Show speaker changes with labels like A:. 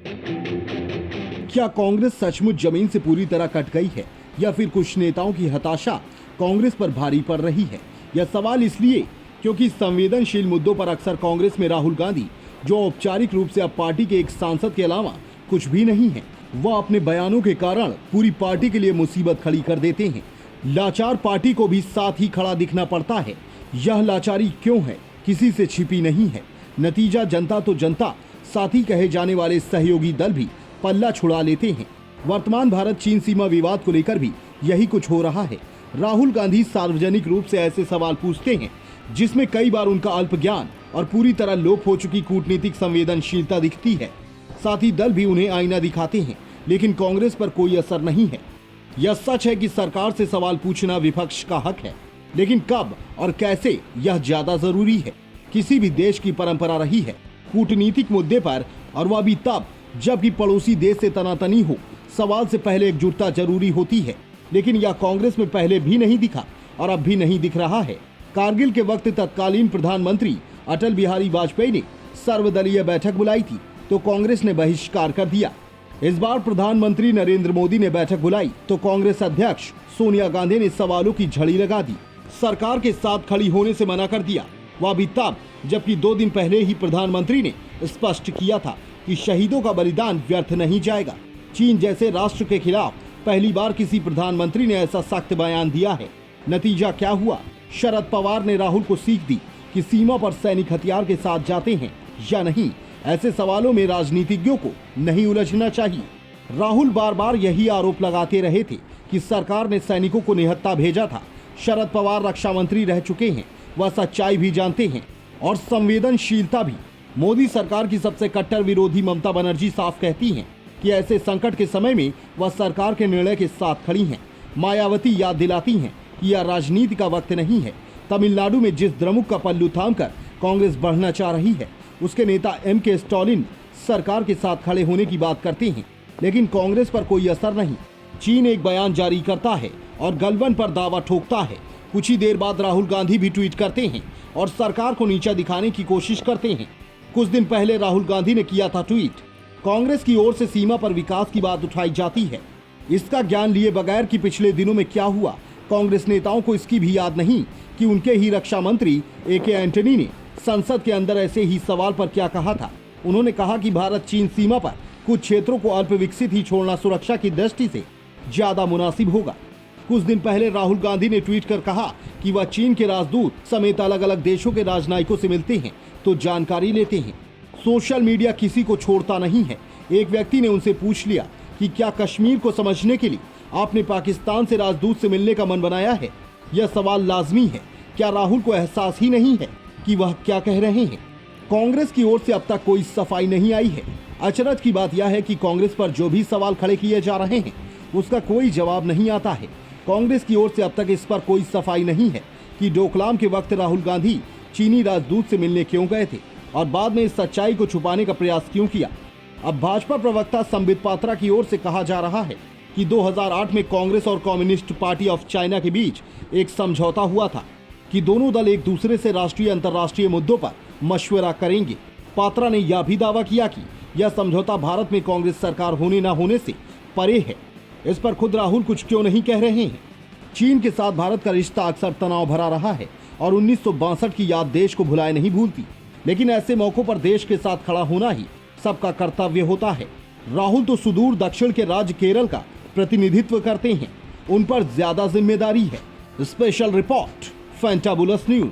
A: क्या कांग्रेस सचमुच जमीन से पूरी तरह कट गई है या फिर कुछ नेताओं की हताशा कांग्रेस पर भारी पड़ रही है? यह सवाल इसलिए क्योंकि संवेदनशील मुद्दों पर अक्सर कांग्रेस में राहुल गांधी, जो औपचारिक रूप से अब पार्टी के एक सांसद के अलावा कुछ भी नहीं है, वह अपने बयानों के कारण पूरी पार्टी के लिए मुसीबत खड़ी कर देते हैं। लाचार पार्टी को भी साथ ही खड़ा दिखना पड़ता है। यह लाचारी क्यों है, किसी से छिपी नहीं है। नतीजा जनता तो जनता, साथ ही कहे जाने वाले सहयोगी दल भी पल्ला छुड़ा लेते हैं। वर्तमान भारत चीन सीमा विवाद को लेकर भी यही कुछ हो रहा है। राहुल गांधी सार्वजनिक रूप से ऐसे सवाल पूछते हैं जिसमें कई बार उनका अल्प ज्ञान और पूरी तरह लोप हो चुकी कूटनीतिक संवेदनशीलता दिखती है। साथ ही दल भी उन्हें आईना दिखाते हैं, लेकिन कांग्रेस पर कोई असर नहीं है। यह सच है कि सरकार से सवाल पूछना विपक्ष का हक है, लेकिन कब और कैसे, यह ज्यादा जरूरी है। किसी भी देश की परंपरा रही है कूटनीतिक मुद्दे पर, और वह भी तब जबकि पड़ोसी देश से तनातनी हो, सवाल से पहले एकजुटता जरूरी होती है। लेकिन यह कांग्रेस में पहले भी नहीं दिखा और अब भी नहीं दिख रहा है। कारगिल के वक्त तत्कालीन प्रधानमंत्री अटल बिहारी वाजपेयी ने सर्वदलीय बैठक बुलाई थी, तो कांग्रेस ने बहिष्कार कर दिया। इस बार प्रधानमंत्री नरेंद्र मोदी ने बैठक बुलाई तो कांग्रेस अध्यक्ष सोनिया गांधी ने सवालों की झड़ी लगा दी, सरकार के साथ खड़ी होने से मना कर दिया। वह भी तब जबकि 2 दिन पहले ही प्रधानमंत्री ने स्पष्ट किया था कि शहीदों का बलिदान व्यर्थ नहीं जाएगा। चीन जैसे राष्ट्र के खिलाफ पहली बार किसी प्रधानमंत्री ने ऐसा सख्त बयान दिया है। नतीजा क्या हुआ? शरद पवार ने राहुल को सीख दी कि सीमा पर सैनिक हथियार के साथ जाते हैं या नहीं। ऐसे सवालों में राजनीतिज्ञों को नहीं उलझना चाहिए। राहुल बार बार यही आरोप लगाते रहे थे कि सरकार ने सैनिकों को निहत्था भेजा था। शरद पवार रक्षा मंत्री रह चुके हैं, वह सच्चाई भी जानते हैं और संवेदनशीलता भी। मोदी सरकार की सबसे कट्टर विरोधी ममता बनर्जी साफ कहती हैं कि ऐसे संकट के समय में वह सरकार के निर्णय के साथ खड़ी हैं। मायावती याद दिलाती हैं कि यह राजनीति का वक्त नहीं है। तमिलनाडु में जिस द्रमुक का पल्लू थामकर कांग्रेस बढ़ना चाह रही है, उसके नेता M.K. स्टालिन सरकार के साथ खड़े होने की बात करते हैं, लेकिन कांग्रेस पर कोई असर नहीं। चीन एक बयान जारी करता है और गलवान पर दावा ठोकता है। कुछ ही देर बाद राहुल गांधी भी ट्वीट करते हैं और सरकार को नीचा दिखाने की कोशिश करते हैं। कुछ दिन पहले राहुल गांधी ने किया था ट्वीट, कांग्रेस की ओर से सीमा पर विकास की बात उठाई जाती है। इसका ज्ञान लिए बगैर कि पिछले दिनों में क्या हुआ, कांग्रेस नेताओं को इसकी भी याद नहीं कि उनके ही रक्षा मंत्री A.K. एंटनी ने संसद के अंदर ऐसे ही सवाल पर क्या कहा था। उन्होंने कहा कि भारत चीन सीमा पर कुछ क्षेत्रों को अल्प विकसित ही छोड़ना सुरक्षा की दृष्टि से ज्यादा मुनासिब होगा। कुछ दिन पहले राहुल गांधी ने ट्वीट कर कहा कि वह चीन के राजदूत समेत अलग अलग देशों के राजनयिकों से मिलते हैं तो जानकारी लेते हैं। सोशल मीडिया किसी को छोड़ता नहीं है। एक व्यक्ति ने उनसे पूछ लिया कि क्या कश्मीर को समझने के लिए आपने पाकिस्तान से राजदूत से मिलने का मन बनाया है? यह सवाल लाजमी है। क्या राहुल को एहसास ही नहीं है कि वह क्या कह रहे हैं? कांग्रेस की ओर से अब तक कोई सफाई नहीं आई है। अचरज की बात यह है कि कांग्रेस पर जो भी सवाल खड़े किए जा रहे हैं उसका कोई जवाब नहीं आता है। कांग्रेस की ओर से अब तक इस पर कोई सफाई नहीं है कि डोकलाम के वक्त राहुल गांधी चीनी राजदूत से मिलने क्यों गए थे और बाद में इस सच्चाई को छुपाने का प्रयास क्यों किया। अब भाजपा प्रवक्ता संबित पात्रा की ओर से कहा जा रहा है कि 2008 में कांग्रेस और कम्युनिस्ट पार्टी ऑफ चाइना के बीच एक समझौता हुआ था कि दोनों दल एक दूसरे से राष्ट्रीय अंतर्राष्ट्रीय मुद्दों पर मशवरा करेंगे। पात्रा ने यह भी दावा किया कि यह समझौता भारत में कांग्रेस सरकार होने न होने से परे है। इस पर खुद राहुल कुछ क्यों नहीं कह रहे हैं? चीन के साथ भारत का रिश्ता अक्सर तनाव भरा रहा है और 1962 की याद देश को भुलाए नहीं भूलती, लेकिन ऐसे मौकों पर देश के साथ खड़ा होना ही सबका कर्तव्य होता है। राहुल तो सुदूर दक्षिण के राज्य केरल का प्रतिनिधित्व करते हैं, उन पर ज्यादा जिम्मेदारी है। Special report, fantabulous news.